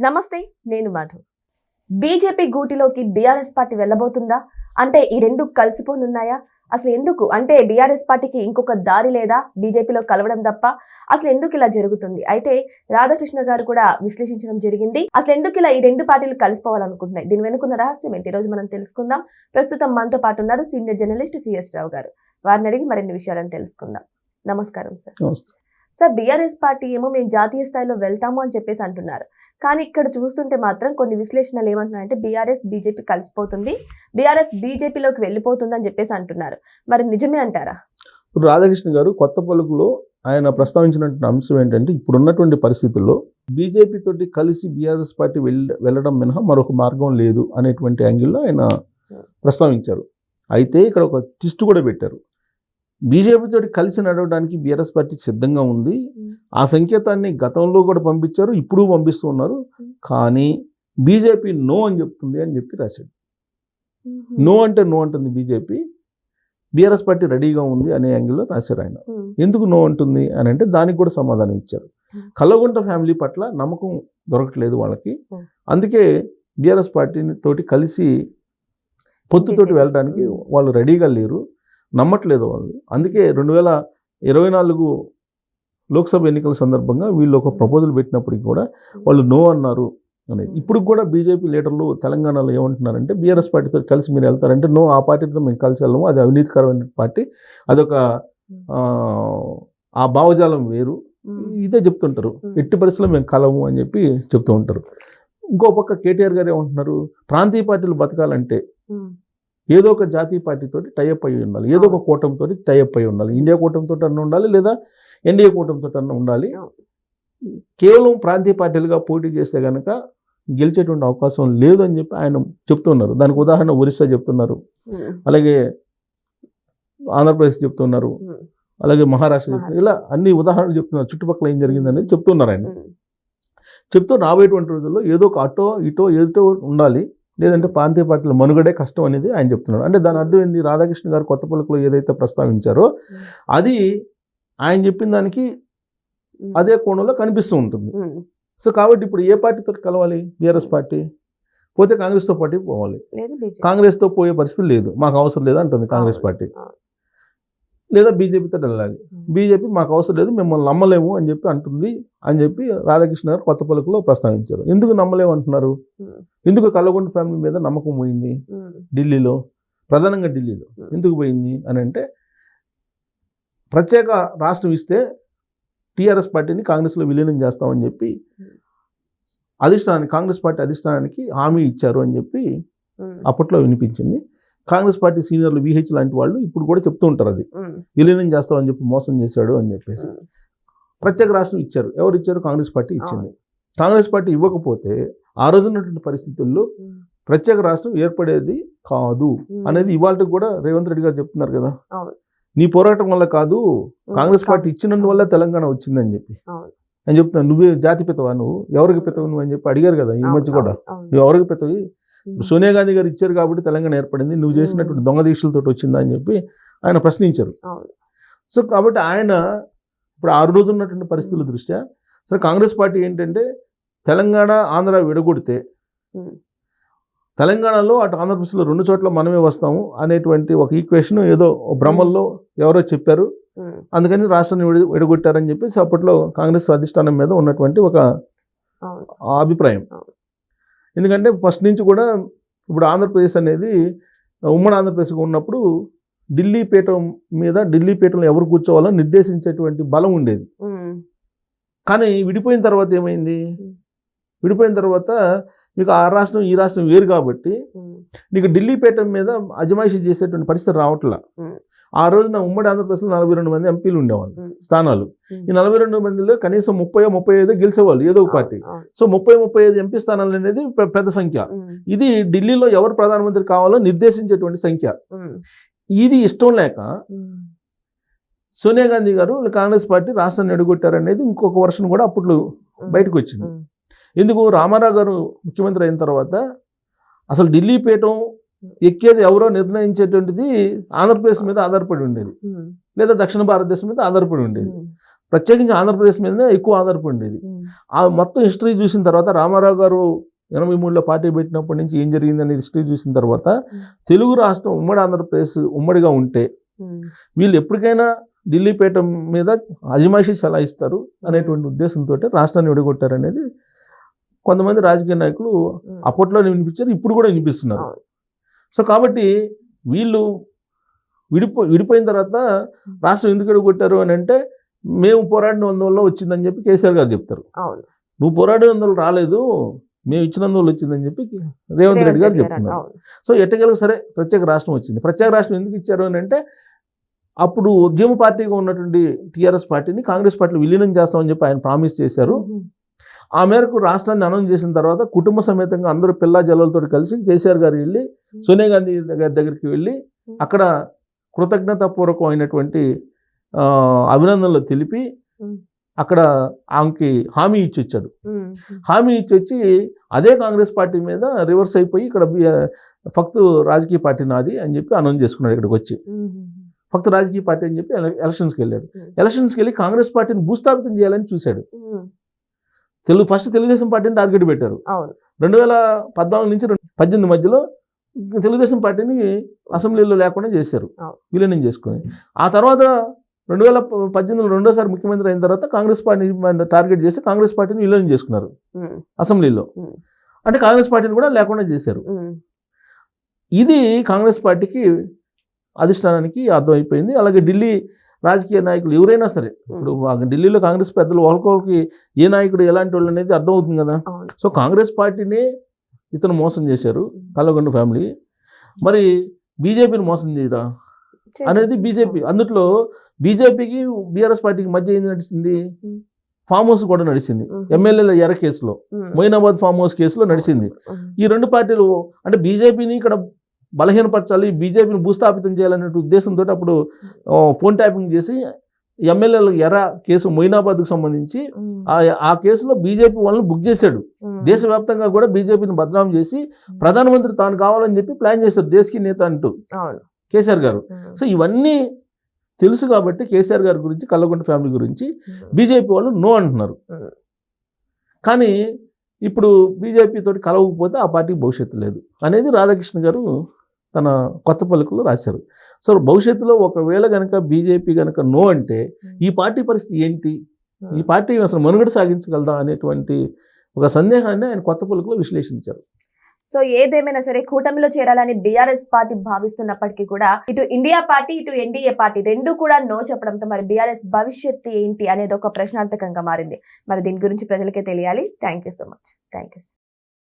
నమస్తే, నేను మధు. బీజేపీ గూటిలోకి బీఆర్ఎస్ పార్టీ వెళ్ళబోతుందా? అంటే ఈ రెండు కలిసిపోనున్నాయా? అసలు ఎందుకు? అంటే బీఆర్ఎస్ పార్టీకి ఇంకొక దారి లేదా బీజేపీలో కలవడం తప్ప? అసలు ఎందుకు ఇలా జరుగుతుంది? అయితే రాధాకృష్ణ గారు కూడా విశ్లేషించడం జరిగింది. అసలు ఎందుకు ఇలా ఈ రెండు పార్టీలు కలిసిపోవాలనుకుంటున్నాయి? దీని వెనుకున్న రహస్యం ఏంటి? ఈ రోజు మనం తెలుసుకుందాం. ప్రస్తుతం మనతో పాటు ఉన్నారు సీనియర్ జర్నలిస్ట్ సిఎస్ రావు గారు. వారిని అడిగి మరిన్ని విషయాలను తెలుసుకుందాం. నమస్కారం సార్. సార్, బీఆర్ఎస్ పార్టీ ఏమో మేము జాతీయ స్థాయిలో వెళ్తాము అని చెప్పేసి అంటున్నారు. కానీ ఇక్కడ చూస్తుంటే మాత్రం కొన్ని విశ్లేషణలు ఏమంటున్నాయంటే బీఆర్ఎస్ బీజేపీ కలిసిపోతుంది, బీఆర్ఎస్ బీజేపీలోకి వెళ్ళిపోతుంది అని చెప్పేసి అంటున్నారు. మరి నిజమే అంటారా? రాధాకృష్ణ గారు కొత్త పలుకులో ఆయన ప్రస్తావించినటువంటి అంశం ఏంటంటే ఇప్పుడున్నటువంటి పరిస్థితుల్లో బీజేపీ తోటి కలిసి బీఆర్ఎస్ పార్టీ వెళ్ళడం మినహా మరొక మార్గం లేదు అనేటువంటి యాంగిల్లో ఆయన ప్రస్తావించారు. అయితే ఇక్కడ ఒక ట్విస్ట్ కూడా పెట్టారు. బీజేపీ తోటి కలిసి నడవడానికి బీఆర్ఎస్ పార్టీ సిద్ధంగా ఉంది. ఆ సంకేతాన్ని గతంలో కూడా పంపించారు, ఇప్పుడు పంపిస్తూ ఉన్నారు. కానీ బీజేపీ నో అని చెప్తుంది అని చెప్పి రాశాడు. నో అంటే నో అంటుంది బీజేపీ, బీఆర్ఎస్ పార్టీ రెడీగా ఉంది అనే యాంగిల్లో రాశారు ఆయన. ఎందుకు నో అంటుంది అని అంటే దానికి కూడా సమాధానం ఇచ్చారు. కల్లగుంట ఫ్యామిలీ పట్ల నమ్మకం దొరకట్లేదు వాళ్ళకి, అందుకే బీఆర్ఎస్ పార్టీ తోటి కలిసి పొత్తుతోటి వెళ్ళడానికి వాళ్ళు రెడీగా లేరు, నమ్మట్లేదు వాళ్ళు. అందుకే 2024 లోక్సభ ఎన్నికల సందర్భంగా వీళ్ళు ఒక ప్రపోజల్ పెట్టినప్పటికీ కూడా వాళ్ళు నో అన్నారు అనేది. ఇప్పుడు కూడా బీజేపీ లీడర్లు తెలంగాణలో ఏమంటున్నారంటే బీఆర్ఎస్ పార్టీతో కలిసి మీరు వెళ్తారంటే నో, ఆ పార్టీతో మేము కలిసి వెళ్ళము, అది అవినీతికరమైన పార్టీ, అదొక ఆ భావజాలం వేరు, ఇదే చెప్తుంటారు. ఎట్టి పరిస్థితుల్లో మేము కలము అని చెప్పి చెప్తూ ఉంటారు. ఇంకో పక్క కేటీఆర్ గారు ఏమంటున్నారు, ప్రాంతీయ పార్టీలు బతకాలంటే ఏదో ఒక జాతీయ పార్టీతోటి టైఅప్ అయి ఉండాలి, ఏదో ఒక కూటమితో టైఅప్ అయి ఉండాలి. ఇండియా కూటమితో అన్న ఉండాలి, లేదా ఎన్డీఏ కూటమితో అన్న ఉండాలి. కేవలం ప్రాంతీయ పార్టీలుగా పోటీ చేస్తే కనుక గెలిచేటువంటి అవకాశం లేదు అని చెప్పి ఆయన చెప్తున్నారు. దానికి ఉదాహరణ ఒరిస్సా చెప్తున్నారు, అలాగే ఆంధ్రప్రదేశ్ చెప్తున్నారు, అలాగే మహారాష్ట్ర చెప్తున్నారు. ఇలా అన్ని ఉదాహరణలు చెప్తున్నారు. చుట్టుపక్కల ఏం జరిగిందనేది చెప్తున్నారు ఆయన. చెప్తూ రాబోయేటువంటి రోజుల్లో ఏదో ఒక అటో ఇటో ఏదో ఉండాలి, లేదంటే ప్రాంతీయ పార్టీల మనుగడే కష్టం అనేది ఆయన చెప్తున్నాడు. అంటే దాని అర్థం ఏంటి? రాధాకృష్ణ గారు కొత్త పలుకులో ఏదైతే ప్రస్తావించారో అది ఆయన చెప్పిన దానికి అదే కోణంలో కనిపిస్తూ ఉంటుంది. సో కాబట్టి ఇప్పుడు ఏ పార్టీతో కలవాలి? బీఆర్ఎస్ పార్టీ పోతే కాంగ్రెస్తో పార్టీ పోవాలి. కాంగ్రెస్తో పోయే పరిస్థితి లేదు, మాకు అవసరం లేదు అంటుంది కాంగ్రెస్ పార్టీ. లేదా బీజేపీతో వెళ్ళాలి, బీజేపీ మాకు అవసరం లేదు, మిమ్మల్ని నమ్మలేము అని చెప్పి అంటుంది అని చెప్పి రాధాకృష్ణ గారు కొత్త పలుకులో ప్రస్తావించారు. ఎందుకు నమ్మలేము అంటున్నారు? ఎందుకు కల్లగొండ ఫ్యామిలీ మీద నమ్మకం పోయింది ఢిల్లీలో, ప్రధానంగా ఢిల్లీలో ఎందుకు పోయింది అని అంటే ప్రత్యేక రాష్ట్రం ఇస్తే టీఆర్ఎస్ పార్టీని కాంగ్రెస్లో విలీనం చేస్తామని చెప్పి కాంగ్రెస్ పార్టీ అధిష్టానానికి హామీ ఇచ్చారు అని చెప్పి అప్పట్లో వినిపించింది. కాంగ్రెస్ పార్టీ సీనియర్లు విహెచ్ లాంటి వాళ్ళు ఇప్పుడు కూడా చెప్తూ ఉంటారు, అది విలీనం చేస్తామని చెప్పి మోసం చేశాడు అని చెప్పేసి. ప్రత్యేక రాష్ట్రం ఇచ్చారు. ఎవరు ఇచ్చారు? కాంగ్రెస్ పార్టీ ఇచ్చింది. కాంగ్రెస్ పార్టీ ఇవ్వకపోతే ఆ రోజు ఉన్నటువంటి పరిస్థితుల్లో ప్రత్యేక రాష్ట్రం ఏర్పడేది కాదు అనేది ఇవాళకి కూడా రేవంత్ రెడ్డి గారు చెప్తున్నారు కదా, నీ పోరాటం వల్ల కాదు, కాంగ్రెస్ పార్టీ ఇచ్చినందువల్ల తెలంగాణ వచ్చిందని చెప్పి అని చెప్తున్నాను. నువ్వే జాతి పితవా, నువ్వు ఎవరికి పితవు నువ్వు అని చెప్పి అడిగారు కదా ఈ మధ్య కూడా. నువ్వు ఎవరికి పితవి? సోనియా గాంధీ గారు ఇచ్చారు కాబట్టి తెలంగాణ ఏర్పడింది, నువ్వు చేసినటువంటి దొంగ దీక్షలతో వచ్చిందా అని చెప్పి ఆయన ప్రశ్నించారు. సో కాబట్టి ఆయన ఇప్పుడు ఆ రోజు ఉన్నటువంటి పరిస్థితుల దృష్ట్యా సరే కాంగ్రెస్ పార్టీ ఏంటంటే తెలంగాణ ఆంధ్ర విడగొడితే తెలంగాణలో అటు ఆంధ్రప్రదేశ్లో 2 చోట్ల మనమే వస్తాము అనేటువంటి ఒక ఈక్వేషన్ ఏదో భ్రమల్లో ఎవరో చెప్పారు, అందుకని రాష్ట్రాన్ని విడగొట్టారని చెప్పేసి అప్పట్లో కాంగ్రెస్ అధిష్టానం మీద ఉన్నటువంటి ఒక అభిప్రాయం. ఎందుకంటే ఫస్ట్ నుంచి కూడా ఇప్పుడు ఆంధ్రప్రదేశ్ అనేది ఉమ్మడి ఆంధ్రప్రదేశ్గా ఉన్నప్పుడు ఢిల్లీ పీఠంలో ఎవరు కూర్చోవాలో నిర్దేశించేటువంటి బలం ఉండేది. కానీ విడిపోయిన తర్వాత ఏమైంది? విడిపోయిన తర్వాత మీకు ఆ రాష్ట్రం ఈ రాష్ట్రం వేరు కాబట్టి నీకు ఢిల్లీ పీఠం మీద అజమాయిషీ చేసేటువంటి పరిస్థితి రావట్లా. ఆ రోజున ఉమ్మడి ఆంధ్రప్రదేశ్లో 42 మంది ఎంపీలు ఉండేవాళ్ళు స్థానాలు. ఈ 42 మందిలో కనీసం 30-35 గెలిచేవాళ్ళు ఏదో ఒక పార్టీ. సో 30-35 ఎంపీ స్థానాలు అనేది పెద్ద సంఖ్య. ఇది ఢిల్లీలో ఎవరు ప్రధానమంత్రి కావాలో నిర్దేశించేటువంటి సంఖ్య. ఇది ఇష్టం లేక సోనియా గాంధీ గారు కాంగ్రెస్ పార్టీ రాష్ట్రాన్ని ఎడగొట్టారనేది ఇంకొక వర్షన్ కూడా అప్పుడు బయటకు వచ్చింది. ఎందుకు? రామారావు గారు ముఖ్యమంత్రి అయిన తర్వాత అసలు ఢిల్లీ పీఠం ఎక్కేది ఎవరో నిర్ణయించేటువంటిది ఆంధ్రప్రదేశ్ మీద ఆధారపడి ఉండేది, లేదా దక్షిణ భారతదేశం మీద ఆధారపడి ఉండేది. ప్రత్యేకించి ఆంధ్రప్రదేశ్ మీదనే ఎక్కువ ఆధారపడింది. ఆ మొత్తం హిస్టరీ చూసిన తర్వాత రామారావు గారు 83లో పార్టీ పెట్టినప్పటి నుంచి ఏం జరిగింది అనేది హిస్టరీ చూసిన తర్వాత తెలుగు రాష్ట్రం ఉమ్మడి ఆంధ్రప్రదేశ్ ఉమ్మడిగా ఉంటే వీళ్ళు ఎప్పటికైనా ఢిల్లీపేట మీద అజమాయిషీ చలాయిస్తారు అనేటువంటి ఉద్దేశంతో రాష్ట్రాన్ని విడగొట్టారనేది కొంతమంది రాజకీయ నాయకులు అప్పట్లో వినిపించారు, ఇప్పుడు కూడా వినిపిస్తున్నారు. సో కాబట్టి వీళ్ళు విడిపోయిన తర్వాత రాష్ట్రం ఎందుకు విడగొట్టారు అని అంటే మేము పోరాడినందువల్ల వచ్చిందని చెప్పి కేసీఆర్ గారు చెప్తారు. నువ్వు పోరాడినందువల్ల రాలేదు, మేము ఇచ్చినందువల్ల వచ్చిందని చెప్పి రేవంత్ రెడ్డి గారు చెప్తున్నారు. సో ఎట్టగలకు సరే ప్రత్యేక రాష్ట్రం వచ్చింది. ప్రత్యేక రాష్ట్రం ఎందుకు ఇచ్చారు అని అంటే అప్పుడు ఉద్యమ పార్టీగా ఉన్నటువంటి టీఆర్ఎస్ పార్టీని కాంగ్రెస్ పార్టీలో విలీనం చేస్తామని చెప్పి ఆయన ప్రామిస్ చేశారు. ఆ మేరకు రాష్ట్రాన్ని అనౌన్స్ చేసిన తర్వాత కుటుంబ సమేతంగా అందరూ పిల్ల జల్లలతో కలిసి కేసీఆర్ గారు వెళ్ళి సోనియా గాంధీ గారి దగ్గరికి వెళ్ళి అక్కడ కృతజ్ఞతాపూర్వకమైనటువంటి అభినందనలు తెలిపి అక్కడ ఆమెకి హామీ ఇచ్చి వచ్చాడు. హామీ ఇచ్చి వచ్చి అదే కాంగ్రెస్ పార్టీ మీద రివర్స్ అయిపోయి ఇక్కడ ఫక్తు రాజకీయ పార్టీ నాది అని చెప్పి అనౌన్స్ చేసుకున్నాడు. ఇక్కడికి వచ్చి ఫక్తు రాజకీయ పార్టీ అని చెప్పి ఎలక్షన్స్కి వెళ్ళాడు. ఎలక్షన్స్కి వెళ్ళి కాంగ్రెస్ పార్టీని భూస్థాపితం చేయాలని చూశాడు. ఫస్ట్ తెలుగుదేశం పార్టీని టార్గెట్ పెట్టారు. 2014 నుంచి 2018 మధ్యలో తెలుగుదేశం పార్టీని అసెంబ్లీలో లేకుండా చేశారు, విలీనం చేసుకొని. ఆ తర్వాత 2018లో రెండోసారి ముఖ్యమంత్రి అయిన తర్వాత కాంగ్రెస్ పార్టీని టార్గెట్ చేసి కాంగ్రెస్ పార్టీని విలీనం చేసుకున్నారు అసెంబ్లీలో. అంటే కాంగ్రెస్ పార్టీని కూడా లేకుండా చేశారు. ఇది కాంగ్రెస్ పార్టీకి అధిష్టానానికి అర్థమైపోయింది. అలాగే ఢిల్లీ రాజకీయ నాయకులు ఎవరైనా సరే, ఇప్పుడు ఢిల్లీలో కాంగ్రెస్ పెద్దలు ఒకరికి ఏ నాయకుడు ఎలాంటి వాళ్ళు అనేది అర్థమవుతుంది కదా. సో కాంగ్రెస్ పార్టీని ఇతను మోసం చేశారు కల్వకుంట్ల ఫ్యామిలీ. మరి బీజేపీని మోసం చేయరా అనేది బీజేపీ. అందుట్లో బీజేపీకి బీఆర్ఎస్ పార్టీకి మధ్య ఏం నడిచింది, ఫామ్ హౌస్ కూడా నడిచింది. ఎమ్మెల్యేల ఎర్ర కేసులో, మొయినాబాద్ ఫామ్ హౌస్ కేసులో నడిచింది. ఈ రెండు పార్టీలు అంటే బీజేపీని ఇక్కడ బలహీనపరచాలి, బీజేపీని భూస్థాపితం చేయాలనే ఉద్దేశంతో అప్పుడు ఫోన్ ట్యాపింగ్ చేసి ఎమ్మెల్యేల ఎర్ర కేసు మొయినాబాద్కు సంబంధించి ఆ కేసులో బీజేపీ వాళ్ళని బుక్ చేశాడు. దేశవ్యాప్తంగా కూడా బీజేపీని బదనాం చేసి ప్రధానమంత్రి తాను కావాలని చెప్పి ప్లాన్ చేశారు, దేశకి నేత అంటూ కేసీఆర్ గారు. సో ఇవన్నీ తెలుసు కాబట్టి కేసీఆర్ గారి గురించి, కల్వకుంట్ల ఫ్యామిలీ గురించి బీజేపీ వాళ్ళు నో అంటున్నారు. కానీ ఇప్పుడు బీజేపీ తోటి కలవకపోతే ఆ పార్టీకి భవిష్యత్తు లేదు అనేది రాధాకృష్ణ గారు తన కొత్త పలుకులో రాశారు. సో భవిష్యత్తులో ఒకవేళ కనుక బీజేపీ కనుక నో అంటే ఈ పార్టీ పరిస్థితి ఏంటి, ఈ పార్టీ అసలు మనుగడ సాగించగలదా అనేటువంటి ఒక సందేహాన్ని ఆయన కొత్త పలుకులో విశ్లేషించారు. సో ఏదేమైనా సరే కూటమిలో చేరాలని బీఆర్ఎస్ పార్టీ భావిస్తున్నప్పటికీ కూడా ఇటు ఇండియా పార్టీ ఇటు ఎన్డీఏ పార్టీ రెండు కూడా నో చెప్పడంతో మరి బీఆర్ఎస్ భవిష్యత్తు ఏంటి అనేది ఒక ప్రశ్నార్థకంగా మారింది. మరి దీని గురించి ప్రజలకే తెలియాలి. Thank you so much. Thank you.